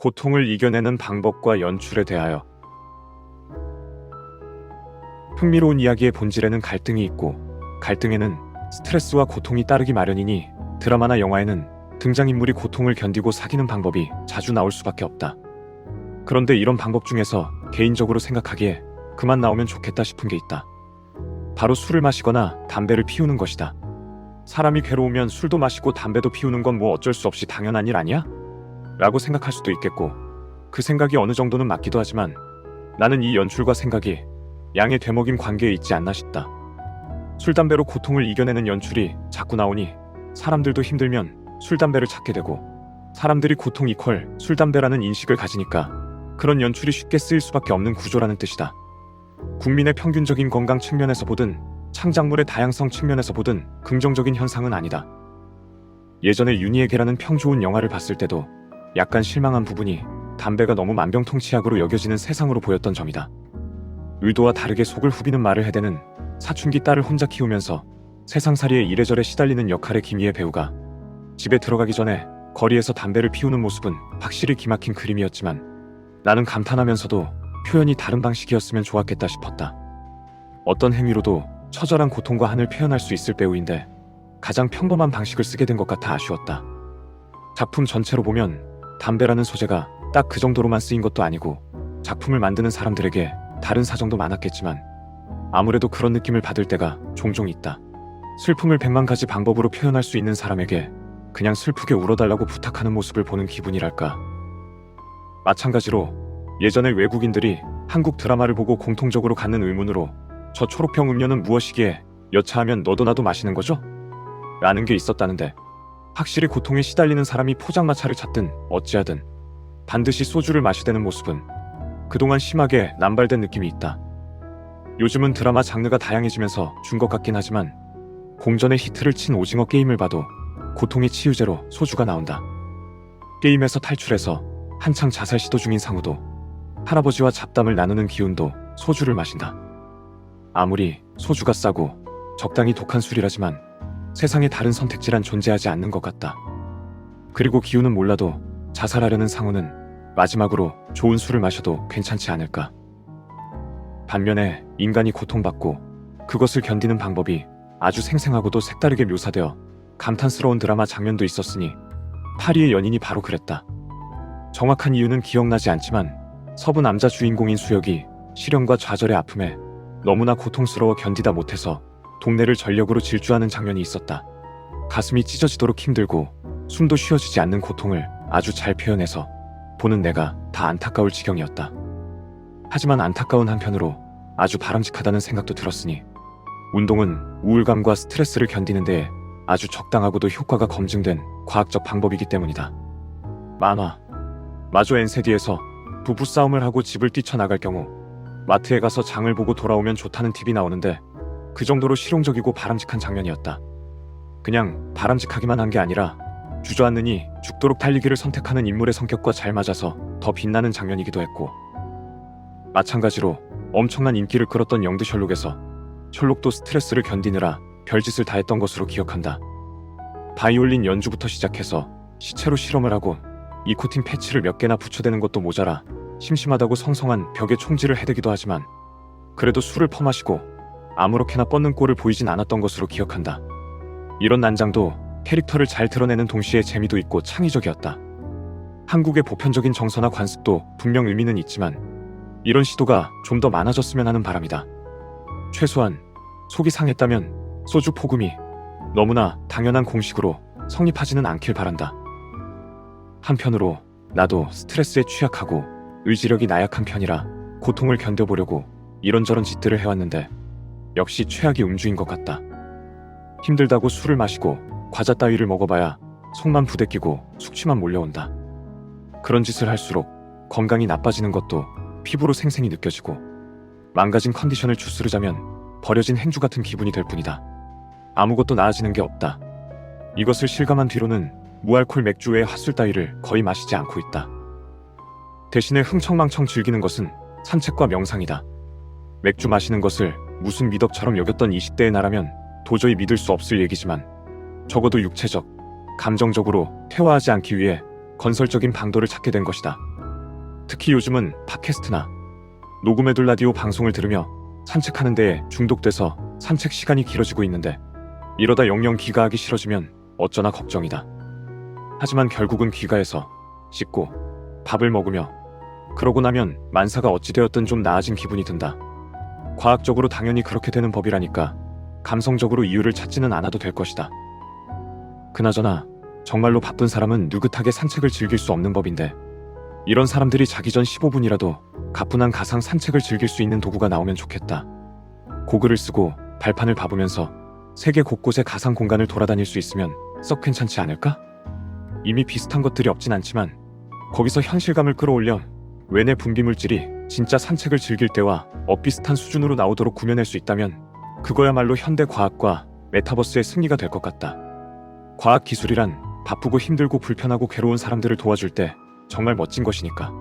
고통을 이겨내는 방법과 연출에 대하여. 흥미로운 이야기의 본질에는 갈등이 있고, 갈등에는 스트레스와 고통이 따르기 마련이니 드라마나 영화에는 등장인물이 고통을 견디고 사귀는 방법이 자주 나올 수밖에 없다. 그런데 이런 방법 중에서 개인적으로 생각하기에 그만 나오면 좋겠다 싶은 게 있다. 바로 술을 마시거나 담배를 피우는 것이다. 사람이 괴로우면 술도 마시고 담배도 피우는 건 뭐 어쩔 수 없이 당연한 일 아니야? 라고 생각할 수도 있겠고, 그 생각이 어느 정도는 맞기도 하지만 나는 이 연출과 생각이 양의 되먹임 관계에 있지 않나 싶다. 술, 담배로 고통을 이겨내는 연출이 자꾸 나오니 사람들도 힘들면 술, 담배를 찾게 되고, 사람들이 고통 이퀄 술, 담배라는 인식을 가지니까 그런 연출이 쉽게 쓰일 수밖에 없는 구조라는 뜻이다. 국민의 평균적인 건강 측면에서 보든 창작물의 다양성 측면에서 보든 긍정적인 현상은 아니다. 예전에 윤희의 개라는 평 좋은 영화를 봤을 때도 약간 실망한 부분이 담배가 너무 만병통치약으로 여겨지는 세상으로 보였던 점이다. 의도와 다르게 속을 후비는 말을 해대는 사춘기 딸을 혼자 키우면서 세상살이에 이래저래 시달리는 역할의 김희애 배우가 집에 들어가기 전에 거리에서 담배를 피우는 모습은 확실히 기막힌 그림이었지만 나는 감탄하면서도 표현이 다른 방식이었으면 좋았겠다 싶었다. 어떤 행위로도 처절한 고통과 한을 표현할 수 있을 배우인데 가장 평범한 방식을 쓰게 된 것 같아 아쉬웠다. 작품 전체로 보면 담배라는 소재가 딱 그 정도로만 쓰인 것도 아니고 작품을 만드는 사람들에게 다른 사정도 많았겠지만 아무래도 그런 느낌을 받을 때가 종종 있다. 슬픔을 100만 가지 방법으로 표현할 수 있는 사람에게 그냥 슬프게 울어달라고 부탁하는 모습을 보는 기분이랄까. 마찬가지로 예전에 외국인들이 한국 드라마를 보고 공통적으로 갖는 의문으로 저 초록병 음료는 무엇이기에 여차하면 너도 나도 마시는 거죠? 라는 게 있었다는데, 확실히 고통에 시달리는 사람이 포장마차를 찾든 어찌하든 반드시 소주를 마시되는 모습은 그동안 심하게 남발된 느낌이 있다. 요즘은 드라마 장르가 다양해지면서 준 것 같긴 하지만 공전의 히트를 친 오징어 게임을 봐도 고통의 치유제로 소주가 나온다. 게임에서 탈출해서 한창 자살 시도 중인 상우도 할아버지와 잡담을 나누는 기운도 소주를 마신다. 아무리 소주가 싸고 적당히 독한 술이라지만 세상에 다른 선택지란 존재하지 않는 것 같다. 그리고 기운은 몰라도 자살하려는 상우는 마지막으로 좋은 술을 마셔도 괜찮지 않을까. 반면에 인간이 고통받고 그것을 견디는 방법이 아주 생생하고도 색다르게 묘사되어 감탄스러운 드라마 장면도 있었으니 파리의 연인이 바로 그랬다. 정확한 이유는 기억나지 않지만 서부 남자 주인공인 수혁이 시련과 좌절의 아픔에 너무나 고통스러워 견디다 못해서 동네를 전력으로 질주하는 장면이 있었다. 가슴이 찢어지도록 힘들고 숨도 쉬어지지 않는 고통을 아주 잘 표현해서 보는 내가 다 안타까울 지경이었다. 하지만 안타까운 한편으로 아주 바람직하다는 생각도 들었으니 운동은 우울감과 스트레스를 견디는 데에 아주 적당하고도 효과가 검증된 과학적 방법이기 때문이다. 만화 마조 엔세디에서 부부싸움을 하고 집을 뛰쳐나갈 경우 마트에 가서 장을 보고 돌아오면 좋다는 팁이 나오는데 그 정도로 실용적이고 바람직한 장면이었다. 그냥 바람직하기만 한 게 아니라 주저앉느니 죽도록 달리기를 선택하는 인물의 성격과 잘 맞아서 더 빛나는 장면이기도 했고, 마찬가지로 엄청난 인기를 끌었던 영드 셜록에서 셜록도 스트레스를 견디느라 별짓을 다 했던 것으로 기억한다. 바이올린 연주부터 시작해서 시체로 실험을 하고 니코틴 패치를 몇 개나 붙여대는 것도 모자라 심심하다고 성성한 벽에 총질을 해대기도 하지만 그래도 술을 퍼마시고 아무렇게나 뻗는 꼴을 보이진 않았던 것으로 기억한다. 이런 난장도 캐릭터를 잘 드러내는 동시에 재미도 있고 창의적이었다. 한국의 보편적인 정서나 관습도 분명 의미는 있지만 이런 시도가 좀 더 많아졌으면 하는 바람이다. 최소한 속이 상했다면 소주 포금이 너무나 당연한 공식으로 성립하지는 않길 바란다. 한편으로 나도 스트레스에 취약하고 의지력이 나약한 편이라 고통을 견뎌보려고 이런저런 짓들을 해왔는데 역시 최악의 음주인 것 같다. 힘들다고 술을 마시고 과자 따위를 먹어봐야 속만 부대끼고 숙취만 몰려온다. 그런 짓을 할수록 건강이 나빠지는 것도 피부로 생생히 느껴지고 망가진 컨디션을 주스르자면 버려진 행주 같은 기분이 될 뿐이다. 아무것도 나아지는 게 없다. 이것을 실감한 뒤로는 무알콜 맥주 외의 핫술 따위를 거의 마시지 않고 있다. 대신에 흥청망청 즐기는 것은 산책과 명상이다. 맥주 마시는 것을 무슨 미덕처럼 여겼던 20대의 나라면 도저히 믿을 수 없을 얘기지만 적어도 육체적, 감정적으로 퇴화하지 않기 위해 건설적인 방도를 찾게 된 것이다. 특히 요즘은 팟캐스트나 녹음해둘 라디오 방송을 들으며 산책하는 데에 중독돼서 산책 시간이 길어지고 있는데 이러다 영영 귀가하기 싫어지면 어쩌나 걱정이다. 하지만 결국은 귀가해서 씻고 밥을 먹으며 그러고 나면 만사가 어찌되었든 좀 나아진 기분이 든다. 과학적으로 당연히 그렇게 되는 법이라니까 감성적으로 이유를 찾지는 않아도 될 것이다. 그나저나 정말로 바쁜 사람은 느긋하게 산책을 즐길 수 없는 법인데 이런 사람들이 자기 전 15분이라도 가뿐한 가상 산책을 즐길 수 있는 도구가 나오면 좋겠다. 고글을 쓰고 발판을 밟으면서 세계 곳곳의 가상 공간을 돌아다닐 수 있으면 썩 괜찮지 않을까? 이미 비슷한 것들이 없진 않지만 거기서 현실감을 끌어올려 외내 분비물질이 진짜 산책을 즐길 때와 엇비슷한 수준으로 나오도록 구현할 수 있다면 그거야말로 현대 과학과 메타버스의 승리가 될 것 같다. 과학 기술이란 바쁘고 힘들고 불편하고 괴로운 사람들을 도와줄 때 정말 멋진 것이니까.